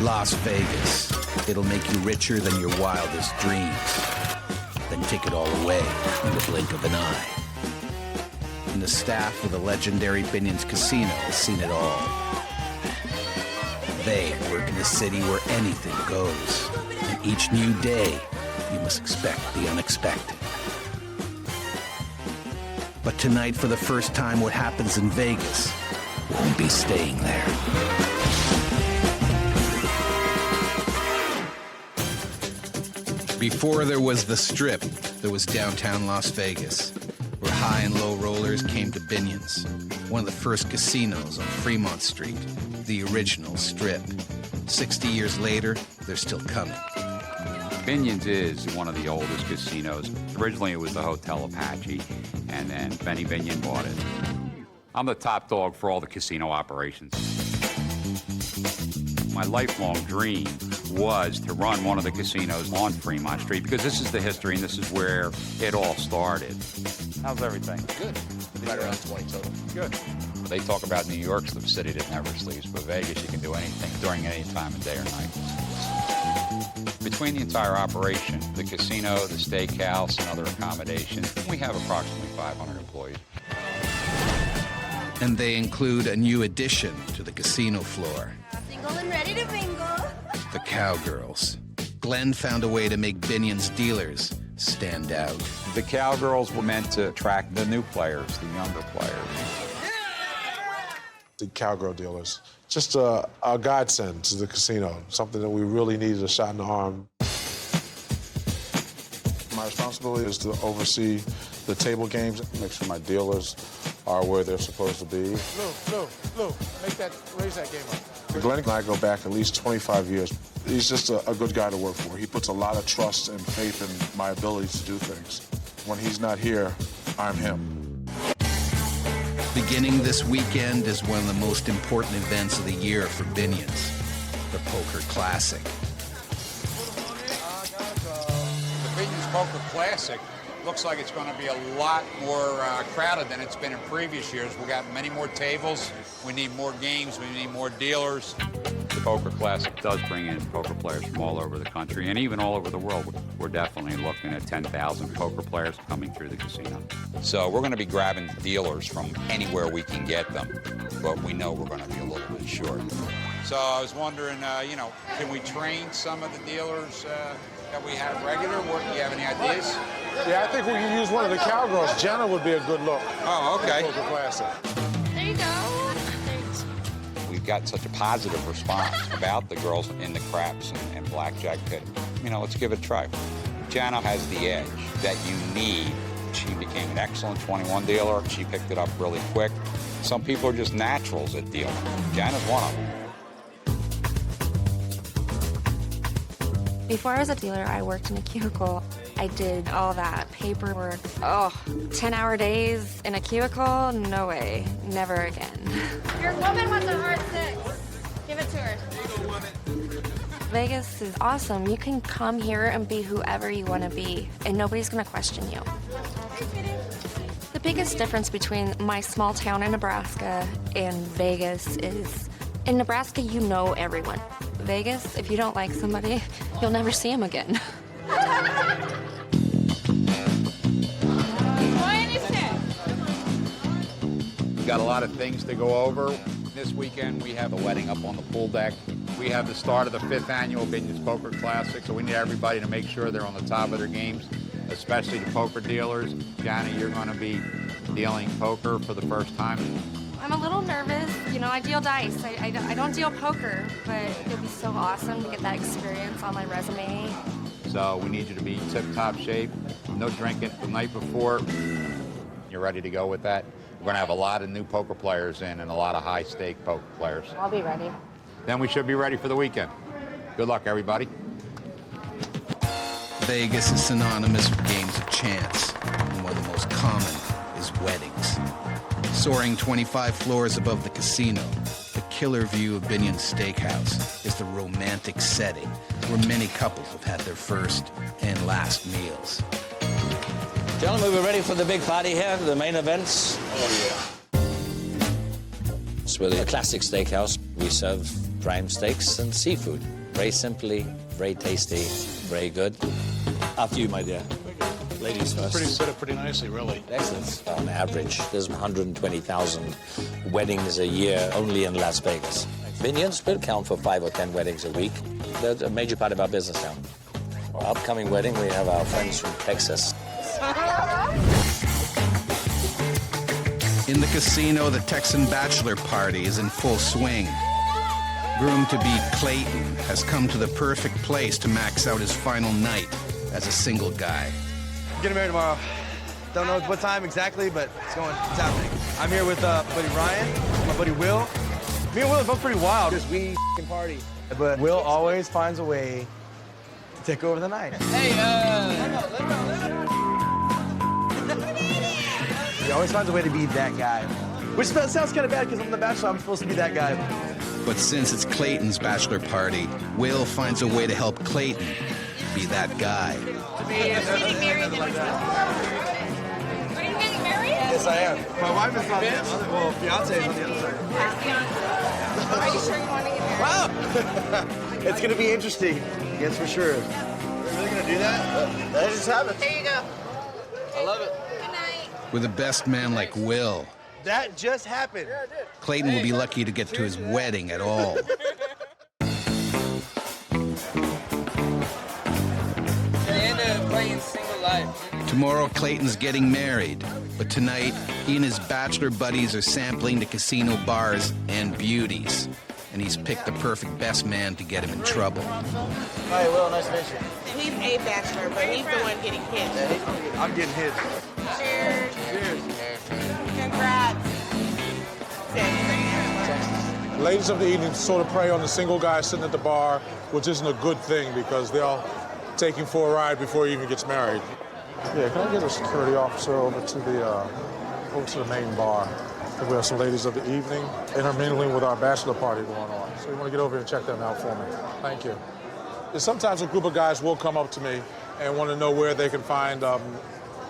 Las Vegas. It'll make you richer than your wildest dreams. Then take it all away in the blink of an eye. And the staff of the legendary Binion's Casino has seen it all. They work in a city where anything goes. And each new day, you must expect the unexpected. But tonight, for the first time, what happens in Vegas won't be staying there. Before there was the Strip, there was downtown Las Vegas, where high and low rollers came to Binion's, one of the first casinos on Fremont Street, the original Strip. 60 years later, they're still coming. Binion's is one of the oldest casinos. Originally, it was the Hotel Apache, and then Benny Binion bought it. I'm the top dog for all the casino operations. My lifelong dream was to run one of the casinos on Fremont Street because this is the history and this is where it all started. How's everything? Good. Right around 20 total. Good. They talk about New York's the city that never sleeps, but Vegas, you can do anything during any time of day or night. Between the entire operation, the casino, the steakhouse, and other accommodations, we have approximately 500 employees. And they include a new addition to the casino floor. Single and ready to mingle. The Cowgirls. Glenn found a way to make Binion's dealers stand out. The Cowgirls were meant to attract the new players, the younger players. The Cowgirl dealers, just a godsend to the casino, something that we really needed, a shot in the arm. My responsibility is to oversee the table games, make sure my dealers are where they're supposed to be. Lou, raise that game up. Glenn and I go back at least 25 years. He's just a good guy to work for. He puts a lot of trust and faith in my ability to do things. When he's not here, I'm him. Beginning this weekend is one of the most important events of the year for Binion's, the Poker Classic. The Binion's Poker Classic looks like it's going to be a lot more crowded than it's been in previous years. We got many more tables. We need more games. We need more dealers. The Poker Classic does bring in poker players from all over the country and even all over the world. We're definitely looking at 10,000 poker players coming through the casino. So we're going to be grabbing dealers from anywhere we can get them, but we know we're going to be a little bit short. So I was wondering, can we train some of the dealers that we have regular? Do you have any ideas? Yeah, I think we can use one of the Cowgirls. Jenna would be a good look. Oh, okay. Poker Classic. There you go. We've got such a positive response about the girls in the craps and blackjack pit. Let's give it a try. Jana has the edge that you need. She became an excellent 21 dealer. She picked it up really quick. Some people are just naturals at dealing. Jana's one of them. Before I was a dealer, I worked in a cubicle. I did all that paperwork. 10-hour days in a cubicle? No way. Never again. Your woman wants a hard six. Give it to her. Vegas is awesome. You can come here and be whoever you want to be, and nobody's going to question you. The biggest difference between my small town in Nebraska and Vegas is, in Nebraska, you know everyone. Vegas, if you don't like somebody, you'll never see them again. We've got a lot of things to go over. This weekend, we have a wedding up on the pool deck. We have the start of the 5th annual Binion's Poker Classic, so we need everybody to make sure they're on the top of their games, especially the poker dealers. Johnny, you're going to be dealing poker for the first time. I'm a little nervous. I deal dice. I don't deal poker, but it'll be so awesome to get that experience on my resume. So we need you to be tip-top shape, no drinking the night before. You're ready to go with that? We're going to have a lot of new poker players in and a lot of high-stake poker players. I'll be ready. Then we should be ready for the weekend. Good luck, everybody. Vegas is synonymous with games of chance, and one of the most common is weddings. Soaring 25 floors above the casino, the killer view of Binion's Steakhouse is the romantic setting where many couples have had their first and last meals. Gentlemen, we're ready for the big party here, the main events. Oh, yeah. It's really a classic steakhouse. We serve prime steaks and seafood. Very simply, very tasty, very good. After you, my dear. Ladies first. Put it pretty nicely, really. Excellent. On average, there's 120,000 weddings a year only in Las Vegas. Binions will count for 5 or 10 weddings a week. That's a major part of our business now. Our upcoming wedding, we have our friends from Texas. In the casino, the Texan bachelor party is in full swing. Groom-to-be Clayton has come to the perfect place to max out his final night as a single guy. Getting married tomorrow. Don't know what time exactly, but it's happening. I'm here with buddy Ryan, my buddy Will. Me and Will are both pretty wild. Just we f***ing party. But Will always finds a way to take over the night. Hey, he always finds a way to be that guy. Which sounds kind of bad because I'm the bachelor, I'm supposed to be that guy. But since it's Clayton's bachelor party, Will finds a way to help Clayton be that guy. Are you getting married? Are you getting married? Yes, I am. My wife is on the other, well, fiance is on the other side. Are you sure you want to get married? Wow! It's gonna be interesting. Yes, for sure. We're really gonna do that? That just happened. There you go. I love it. Good night. With a best man like Will, That just happened. Clayton will be lucky to get to his wedding at all. Playing single life. Tomorrow, Clayton's getting married, but tonight, he and his bachelor buddies are sampling the casino bars and beauties, and he's picked the perfect best man to get him in trouble. Hi, Will. Nice to meet you. He's a bachelor, but he's the one getting hit. I'm getting hit. Cheers. Cheers. Congrats. Ladies of the evening sort of prey on the single guy sitting at the bar, which isn't a good thing because they'll take him for a ride before he even gets married. Yeah, can I get a security officer over to the main bar? We have some ladies of the evening intermingling with our bachelor party going on. So you want to get over here and check them out for me. Thank you. And sometimes a group of guys will come up to me and want to know where they can find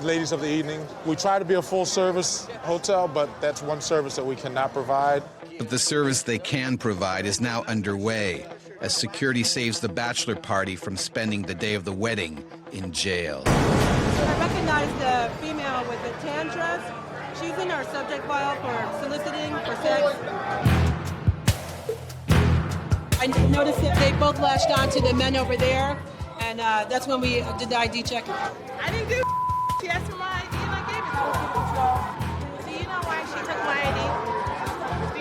ladies of the evening. We try to be a full-service hotel, but that's one service that we cannot provide. But the service they can provide is now underway, as security saves the bachelor party from spending the day of the wedding in jail. I recognize the female with the tan dress. She's in our subject file for soliciting for sex. I noticed that they both latched on to the men over there, and that's when we did the ID check. I didn't do She asked for my ID and I gave it to her. Do you know why she took my ID?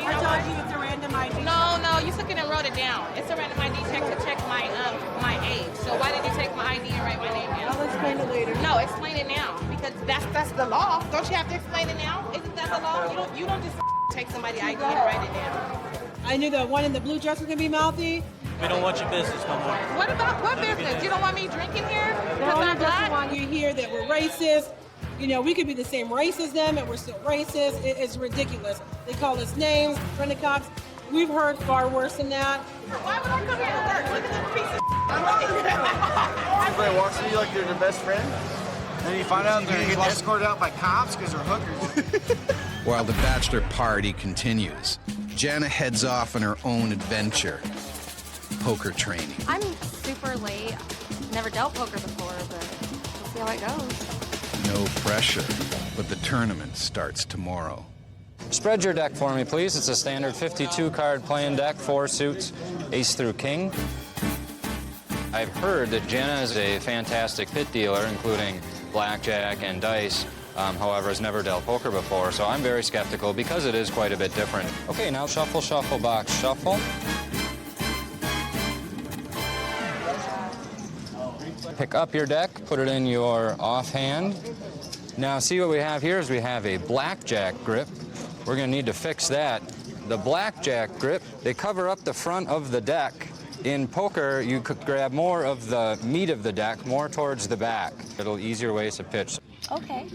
I told you it's a random ID. No, you took it and wrote it down. It's a random ID check to check my age. So why did you take my ID and write my name down? I'll explain it later. No, explain it now because that's the law. Don't you have to explain it now? Isn't that the law? You don't just take somebody's ID and write it down. I knew the one in the blue dress was gonna be mouthy. We don't want your business no more. What about what business? You don't want me drinking here The because owner I'm doesn't black? want you here that we're racist. You know, we could be the same race as them and we're still racist. It's ridiculous. They call us names, friend of cops. We've heard far worse than that. Why would I come here to work? Look at this piece of Everybody walks to you like they're their best friend, and then you find out they're getting escorted out by cops because they're hookers. While the bachelor party continues, Jana heads off on her own adventure, poker training. I'm super late. Never dealt poker before, but we'll see how it goes. No pressure, but the tournament starts tomorrow. Spread your deck for me, please. It's a standard 52-card playing deck, 4 suits, ace through king. I've heard that Jana is a fantastic pit dealer, including blackjack and dice. However, has never dealt poker before, so I'm very skeptical because it is quite a bit different. Okay, now shuffle, shuffle, box, shuffle. Pick up your deck, put it in your offhand. Now, see what we have here is we have a blackjack grip. We're going to need to fix that. The blackjack grip, they cover up the front of the deck. In poker, you could grab more of the meat of the deck, more towards the back. It'll easier ways to pitch. Okay.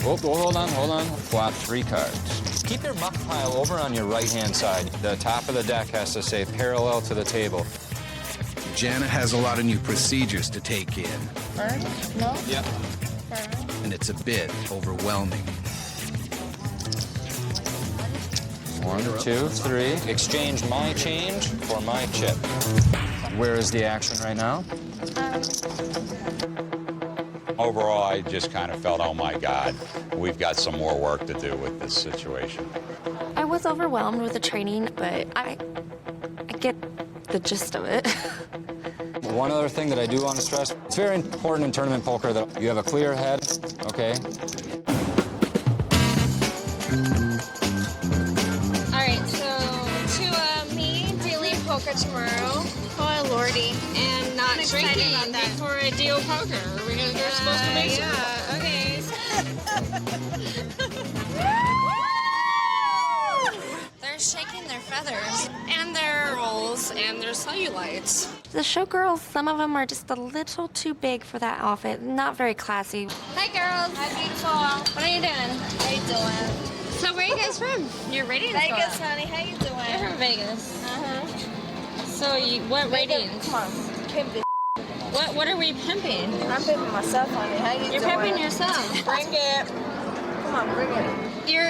Oh, hold on. Flop 3 cards. Keep your muck pile over on your right-hand side. The top of the deck has to stay parallel to the table. Jana has a lot of new procedures to take in. Burn? No? Yep. And it's a bit overwhelming. 1, 2, 3. Exchange my change for my chip. Where is the action right now? Overall, I just kind of felt, oh my God, we've got some more work to do with this situation. I was overwhelmed with the training, but I get the gist of it. One other thing that I do want to stress, it's very important in tournament poker that you have a clear head, okay? All right, so to me, dealing poker tomorrow. Oh, Lordy. And not drinking about that. For a deal poker. Are we gonna go supposed to make some? Yeah, okay. They're shaking their feathers. And their rolls and their cellulites. The showgirls, some of them are just a little too big for that outfit. Not very classy. Hi, girls. Hi, beautiful. What are you doing? How you doing? So where are you guys from? You're ratings. Vegas, honey. How you doing? You're from Vegas. So what ratings? Come on, pimp this. What are we pimping? I'm pimping myself, honey. How you You're doing? pimping yourself. Bring it. Come on, bring it.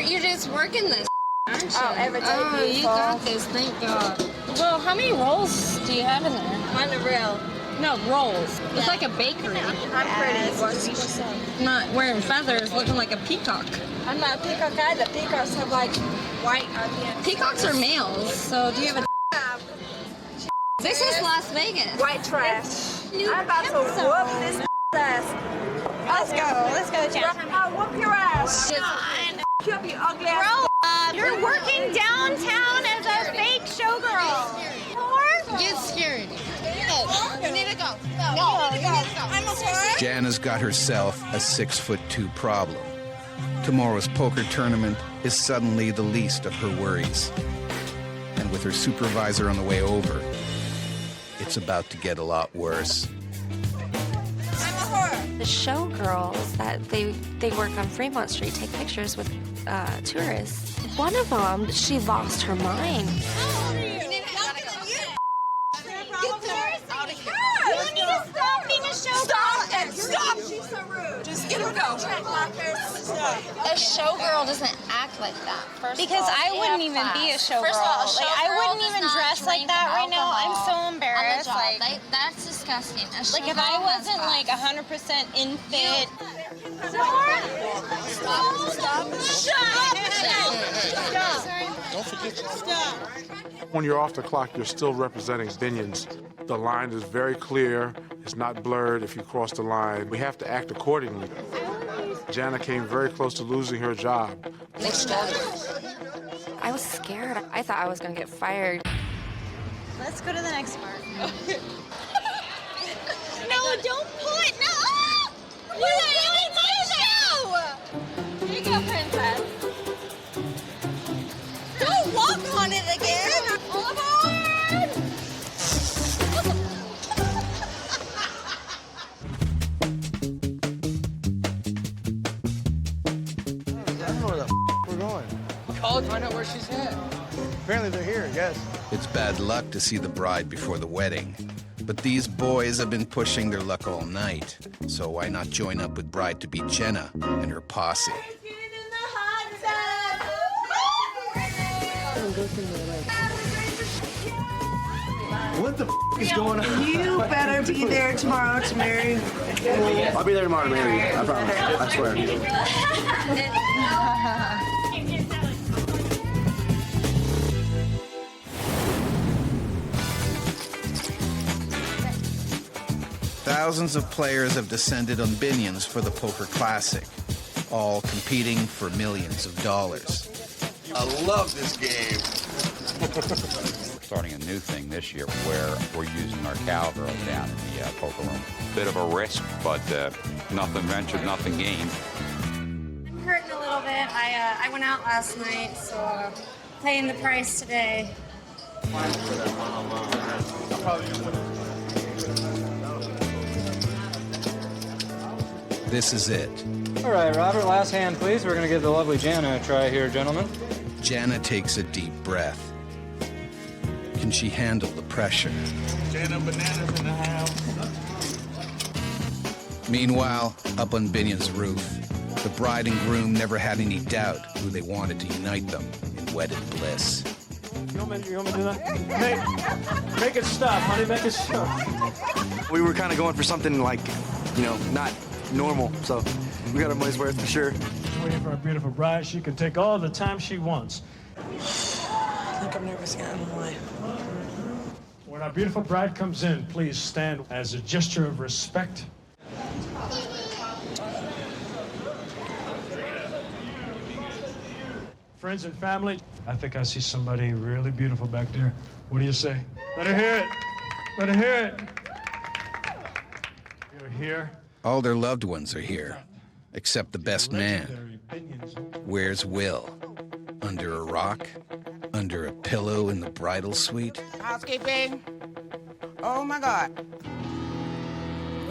You're just working this, aren't you? Oh, every day, Oh, you beautiful. got this. Thank God. Well, how many rolls do you have in there? Underworld. No, rolls. It's like a bakery. I'm pretty. Watch yourself. Not wearing feathers, looking like a peacock. I'm not a peacock either. Peacocks have like white on the end. Peacocks are males, so do you have a... This is Las Vegas. White trash. I'm about to whoop this ass. Let's go, Jack. I'll whoop your ass. Kill you ugly ass. You're working downtown as a fake showgirl. Get scary. You need to go. No, you need to go. I'm a sorry. Jana's got herself a 6'2" problem. Tomorrow's poker tournament is suddenly the least of her worries. And with her supervisor on the way over, it's about to get a lot worse. The showgirls that they work on Fremont Street take pictures with tourists. One of them, she lost her mind. Stop! She's so rude. Just get her go. A showgirl doesn't act like that. First Because of all, I wouldn't they even have be a class. showgirl. First of all, a Like, I showgirl wouldn't does even not dress like drink that right now. I'm alcohol so on the embarrassed. job. Like, That's disgusting. A like if showgirl I has wasn't class. like 100% in fit. Don't forget. Stop. When you're off the clock, you're still representing Binions. The line is very clear. It's not blurred if you cross the line. We have to act accordingly. Jana came very close to losing her job. I was scared. I thought I was gonna get fired. Let's go to the next part. No, don't pull it. No. You're ruining my show. Here you go, princess. Don't walk on it again. All aboard. I don't know where the we're going. Call and find out where she's at. Apparently they're here, yes. It's bad luck to see the bride before the wedding. But these boys have been pushing their luck all night. So why not join up with bride-to-be Jenna and her posse? What the is going on? You better be there tomorrow to marry. I'll be there tomorrow to marry you. I promise. I swear. Thousands of players have descended on Binions for the Poker Classic, all competing for millions of dollars. I love this game. Starting a new thing this year where we're using our cowgirls down in the poker room. Bit of a risk, but nothing ventured, nothing gained. I'm hurting a little bit. I went out last night, so paying the price today. This is it. All right, Robert, last hand, please. We're going to give the lovely Jana a try here, gentlemen. Jana takes a deep breath. Can she handle the pressure? Jana Bananas in the house. Meanwhile, up on Binion's roof, the bride and groom never had any doubt who they wanted to unite them in wedded bliss. You want me to do that? Make it stop, honey, make it stop. We were kind of going for something like, you know, not normal, so we got our money's worth for sure. Just waiting for our beautiful bride. She can take all the time she wants. I think I'm nervous again. I don't know why. When our beautiful bride comes in, please stand as a gesture of respect. Friends and family, I think I see somebody really beautiful back there. What do you say? Let her hear it. Let her hear it. You're here. All their loved ones are here, except the best man. Where's Will? Under a rock? Under a pillow in the bridal suite? Housekeeping. Oh my God.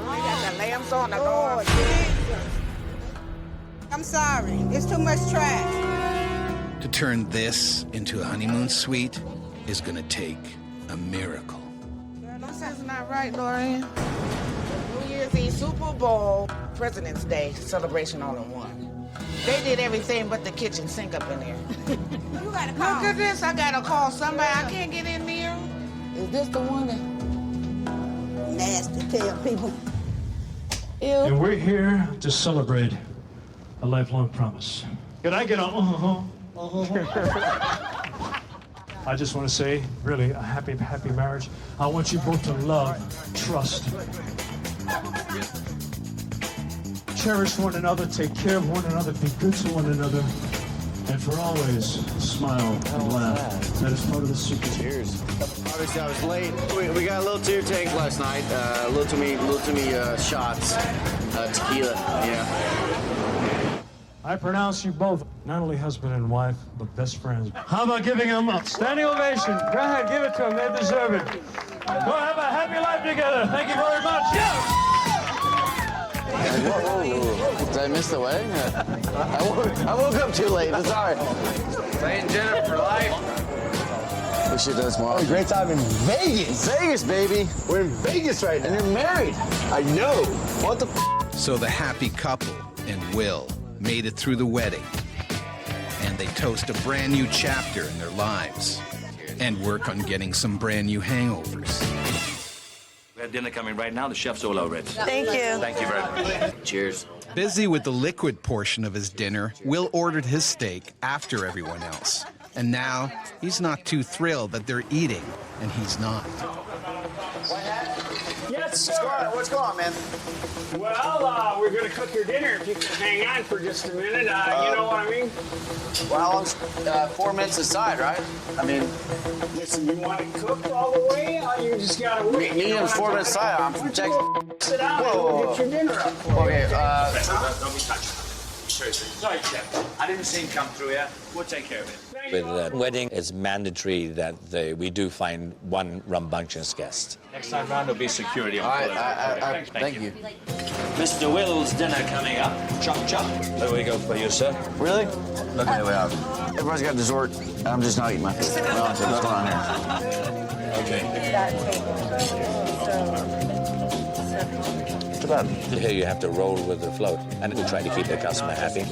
I got the lamps on the door. I'm sorry. It's too much trash. To turn this into a honeymoon suite is gonna take a miracle. This is not right, Lorian. New Year's Eve, Super Bowl, President's Day celebration all in one. They did everything but the kitchen sink up in there. You gotta call. Look at this. I gotta call somebody. I can't get in there. Is this the one that... Nasty tell people. Ew. And we're here to celebrate a lifelong promise. Can I get a I just want to say, really, a happy, happy marriage. I want you both to love, trust, cherish one another, take care of one another, be good to one another, and for always smile and laugh. That is part of the secret. Cheers. Obviously, I was late. We got a little too tank last night. A little too many shots. Tequila, yeah. I pronounce you both not only husband and wife, but best friends. How about giving them a standing ovation? Go ahead, give it to them. They deserve it. Go have a happy life together. Thank you very much. Yes! Whoa. Did I miss the wedding? I woke up too late. It's all right. Playing Jenna for life. We should do this more. Oh, great time in Vegas. Vegas, baby. We're in Vegas right now. And you're married. I know. What the So the happy couple and Will made it through the wedding, and they toast a brand new chapter in their lives and work on getting some brand new hangovers. We have dinner coming right now. The chef's all over it. Thank you. Thank you very much. Cheers. Busy with the liquid portion of his dinner, Will ordered his steak after everyone else. And now he's not too thrilled that they're eating, and he's not. Yes, sir. What's going on, man? Well, we're going to cook your dinner if you can hang on for just a minute. You know what I mean? Well, how long's 4 minutes aside, right? I mean, Listen, you want it cooked all the way, or you just got to wait? medium's 4 minutes aside. I'm from Texas. Sit down and we'll get your dinner up for you. Okay, Don't be touching. Sorry, Chef. I didn't see him come through yet. We'll take care of it. With the wedding, it's mandatory that we do find one rambunctious guest. Next time round, there'll be security on all right, thank you. Mr. Will's dinner coming up. Chop, chop. There we go for you, sir. Really? Look at the way out. Everybody's got dessert. I'm just not eating my food. What's going on here? Okay. It's about here you have to roll with the float, and we try to keep the customer happy.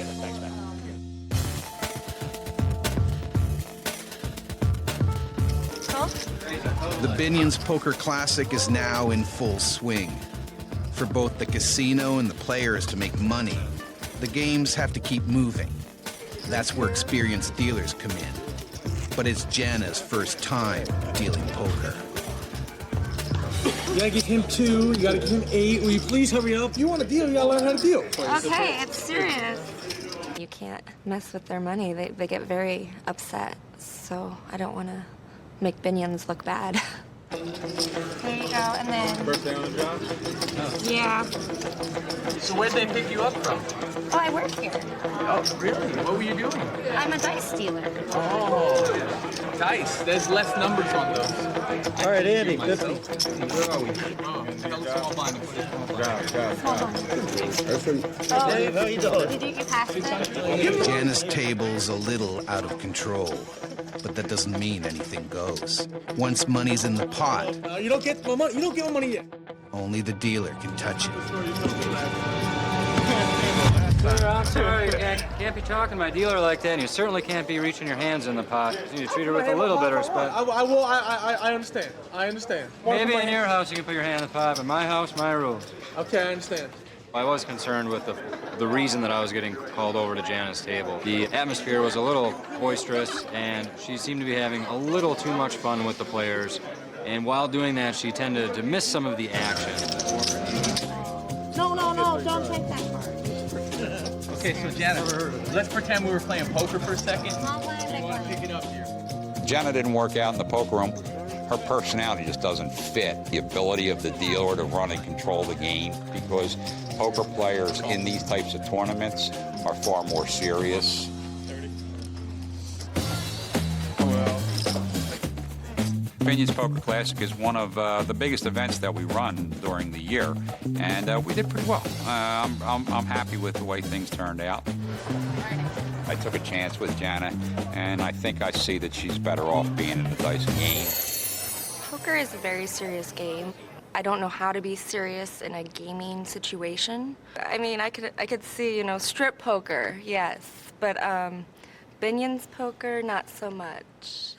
The Binion's Poker Classic is now in full swing. For both the casino and the players to make money, the games have to keep moving. That's where experienced dealers come in. But it's Jana's first time dealing poker. You gotta give him 2, you gotta give him 8. Will you please hurry up? You want to deal, you gotta learn how to deal. Okay, it's serious. You can't mess with their money. They get very upset. So I don't want to make Binions look bad. There you go, and then... Birthday on the job? Yeah. So where'd they pick you up from? Oh, I work here. Oh, really? What were you doing? I'm a dice dealer. Oh, dice. There's less numbers on those. All right, Andy, 50. Where are we? Did you get past it? Jana's table's a little out of control, but that doesn't mean anything goes. Once money's in the pot, You don't get my money. You don't get my money yet. only the dealer can touch it. Sir, I'm sorry. You can't be talking to my dealer like that, and you certainly can't be reaching your hands in the pot. You need to treat her with a little bit of respect. I understand. I understand. Maybe in your house you can put your hand in the pot, but my house, my rules. Okay, I understand. I was concerned with the reason that I was getting called over to Jana's table. The atmosphere was a little boisterous, and she seemed to be having a little too much fun with the players. And while doing that, she tended to miss some of the action. No, don't take that part. Okay, so Jana, let's pretend we were playing poker for a second. You want to pick it up here? Jana didn't work out in the poker room. Her personality just doesn't fit the ability of the dealer to run and control the game, because poker players in these types of tournaments are far more serious. Binion's Poker Classic is one of the biggest events that we run during the year, and we did pretty well. I'm happy with the way things turned out. I took a chance with Jana, and I think I see that she's better off being in the dice game. Poker is a very serious game. I don't know how to be serious in a gaming situation. I mean, I could see, strip poker, yes, but Binion's poker, not so much.